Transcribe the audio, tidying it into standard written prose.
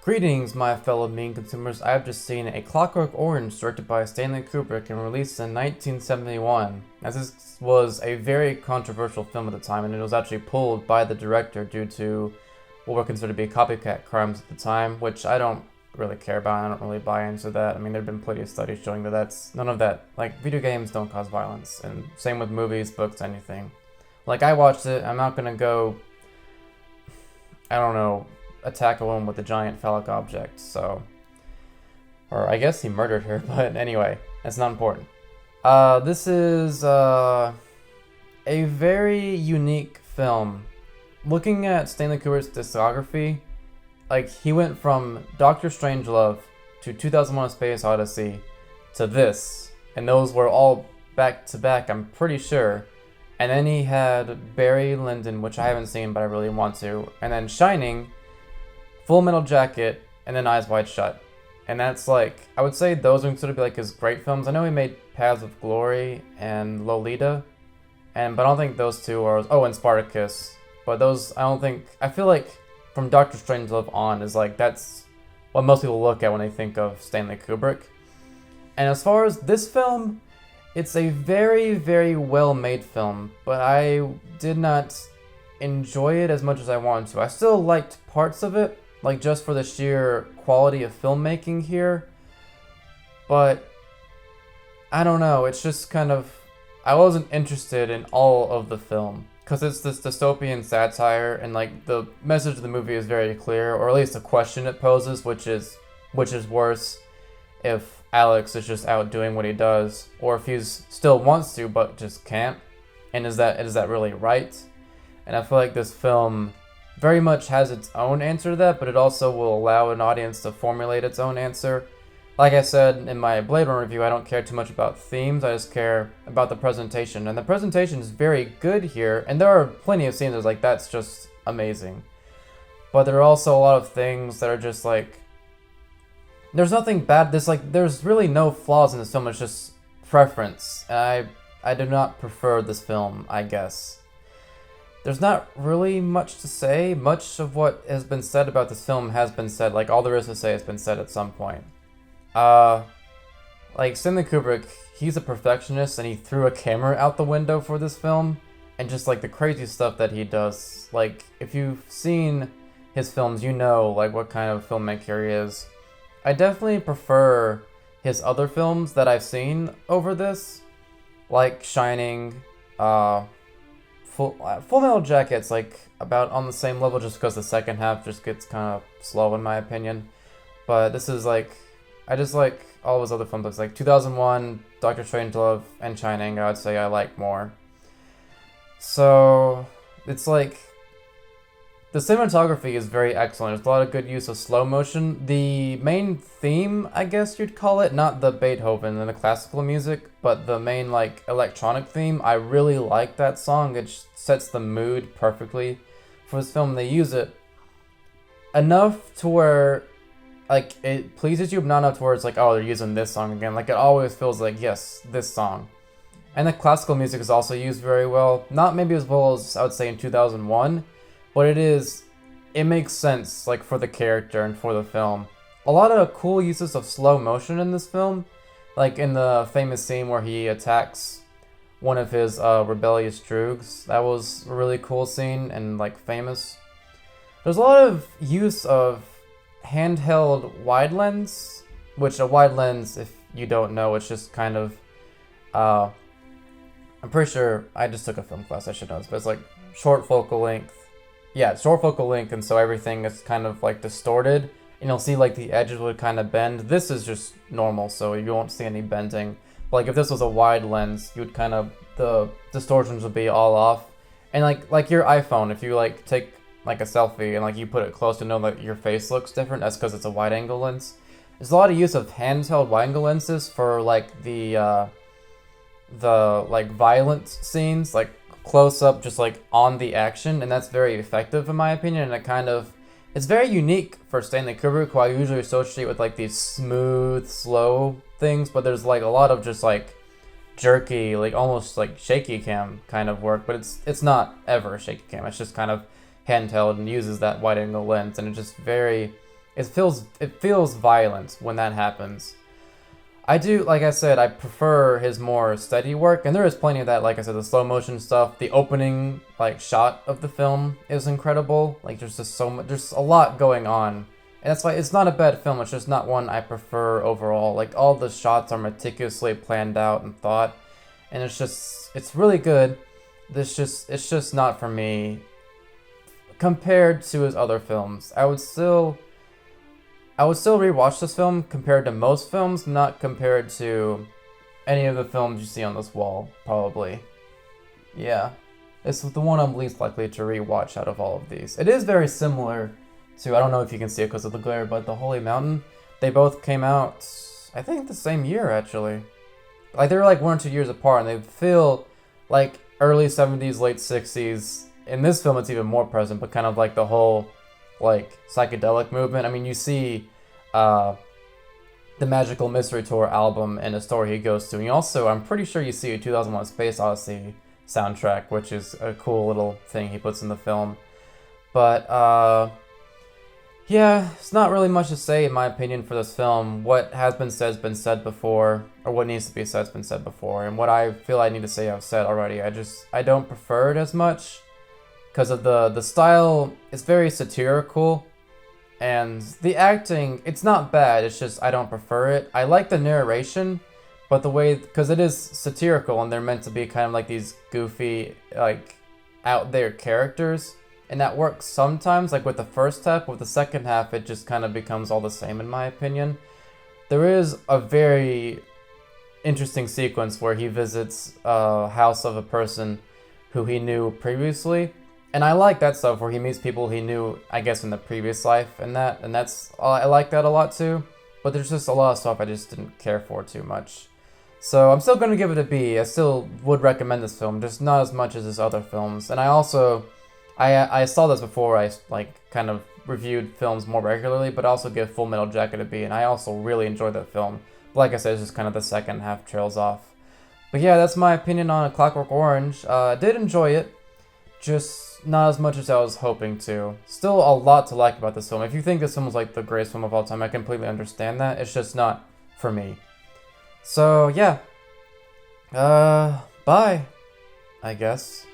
Greetings, my fellow meme consumers. I have just seen A Clockwork Orange, directed by Stanley Kubrick and released in 1971. As this was a very controversial film at the time, and it was actually pulled by the director due to what were considered to be copycat crimes at the time, which I don't really care about. I don't really buy into that. I mean, there have been plenty of studies showing that that's none of that. Like, video games don't cause violence, and same with movies, books, anything. Like, I watched it. I'm not gonna go, I don't know, attack a woman with a giant phallic object, so... Or I guess he murdered her, but anyway, that's not important. This is a very unique film. Looking at Stanley Kubrick's discography, like, he went from Doctor Strangelove to 2001: A Space Odyssey to this, and those were all back to back, I'm pretty sure. And then he had Barry Lyndon, which I haven't seen, but I really want to, and then Shining, Full Metal Jacket, and then Eyes Wide Shut. And that's like, I would say those are considered to be like his great films. I know he made Paths of Glory and Lolita, but I don't think those two are, oh, and Spartacus. But those, I don't think, I feel like from Doctor Strangelove on is like, that's what most people look at when they think of Stanley Kubrick. And as far as this film, it's a very, very well-made film, but I did not enjoy it as much as I wanted to. I still liked parts of it, like just for the sheer quality of filmmaking here, but I don't know, it's just kind of, I wasn't interested in all of the film, because it's this dystopian satire, and like the message of the movie is very clear, or at least the question it poses, which is worse, if Alex is just out doing what he does, or if he's still wants to but just can't, and is that really right? And I feel like this film very much has its own answer to that, but it also will allow an audience to formulate its own answer. Like I said in my Blade Runner review, I don't care too much about themes, I just care about the presentation. And the presentation is very good here, and there are plenty of scenes that's like, that's just amazing. But there are also a lot of things that are just like, there's nothing bad, there's really no flaws in this film, it's just preference. And I do not prefer this film, I guess. There's not really much to say. Much of what has been said about this film has been said. Like, all there is to say has been said at some point. Like, Stanley Kubrick, he's a perfectionist, and he threw a camera out the window for this film. And just, like, the crazy stuff that he does. Like, if you've seen his films, you know, like, what kind of filmmaker he is. I definitely prefer his other films that I've seen over this. Like Shining, Full Metal Jacket's like about on the same level, just because the second half just gets kind of slow in my opinion. But this is like, I just like all of his other films. It's like 2001, Doctor Strangelove, and Shining, I would say I like more. So it's like, the cinematography is very excellent. There's a lot of good use of slow motion. The main theme, I guess you'd call it, not the Beethoven and the classical music, but the main like electronic theme, I really like that song. It sets the mood perfectly for this film. They use it enough to where like it pleases you, but not enough to where it's like, oh, they're using this song again. Like, it always feels like, yes, this song. And the classical music is also used very well. Not maybe as well as I would say in 2001, but it makes sense, like, for the character and for the film. A lot of cool uses of slow motion in this film, like in the famous scene where he attacks one of his rebellious droogs. That was a really cool scene and, like, famous. There's a lot of use of handheld wide lens, which a wide lens, if you don't know, it's just kind of, I'm pretty sure, I just took a film class, I should know this, but it's like short focal length. Yeah, short focal length, and so everything is kind of like distorted, and you'll see like the edges would kind of bend. This is just normal, so you won't see any bending. But like if this was a wide lens, you'd kind of, the distortions would be all off. And like your iPhone, if you like take like a selfie and like you put it close to know that your face looks different, that's because it's a wide angle lens. There's a lot of use of handheld wide angle lenses for like the like violent scenes, like close up, just like on the action, and that's very effective in my opinion. And it's very unique for Stanley Kubrick, who I usually associate with like these smooth, slow things, but there's like a lot of just like jerky, like almost like shaky cam kind of work, but it's not ever shaky cam. It's just kind of handheld and uses that wide angle lens, and it's just very it feels violent when that happens. I do, like I said, I prefer his more steady work, and there is plenty of that. Like I said, the slow motion stuff, the opening like shot of the film is incredible. Like there's just so much, there's a lot going on, and that's why it's not a bad film. It's just not one I prefer overall. Like all the shots are meticulously planned out and thought, and it's really good. It's just not for me compared to his other films. I would still rewatch this film compared to most films, not compared to any of the films you see on this wall, probably. Yeah. It's the one I'm least likely to rewatch out of all of these. It is very similar to, I don't know if you can see it because of the glare, but The Holy Mountain. They both came out, I think, the same year, actually. Like, they were like 1 or 2 years apart, and they feel like early 70s, late 60s. In this film, it's even more present, but kind of like the whole like psychedelic movement. I mean, you see the Magical Mystery Tour album and a store he goes to. And you also, I'm pretty sure you see a 2001 Space Odyssey soundtrack, which is a cool little thing he puts in the film. But yeah, it's not really much to say in my opinion for this film. What has been said before, or what needs to be said has been said before, and what I feel I need to say I've said already. I don't prefer it as much because of the style. It's very satirical, and the acting, it's not bad, it's just I don't prefer it. I like the narration, but the way, because it is satirical and they're meant to be kind of like these goofy, like out there characters, and that works sometimes, like with the first half. With the second half, it just kind of becomes all the same in my opinion. There is a very interesting sequence where he visits a house of a person who he knew previously. And I like that stuff where he meets people he knew, I guess, in the previous life, and that's I like that a lot too. But there's just a lot of stuff I just didn't care for too much. So I'm still gonna give it a B. I still would recommend this film, just not as much as his other films. And I also, I saw this before I like kind of reviewed films more regularly, but I also give Full Metal Jacket a B, and I also really enjoyed that film. But like I said, it's just kind of the second half trails off. But yeah, that's my opinion on A Clockwork Orange. I did enjoy it, just not as much as I was hoping to. Still a lot to like about this film. If you think this film was like the greatest film of all time, I completely understand that. It's just not for me. So yeah. Bye, I guess.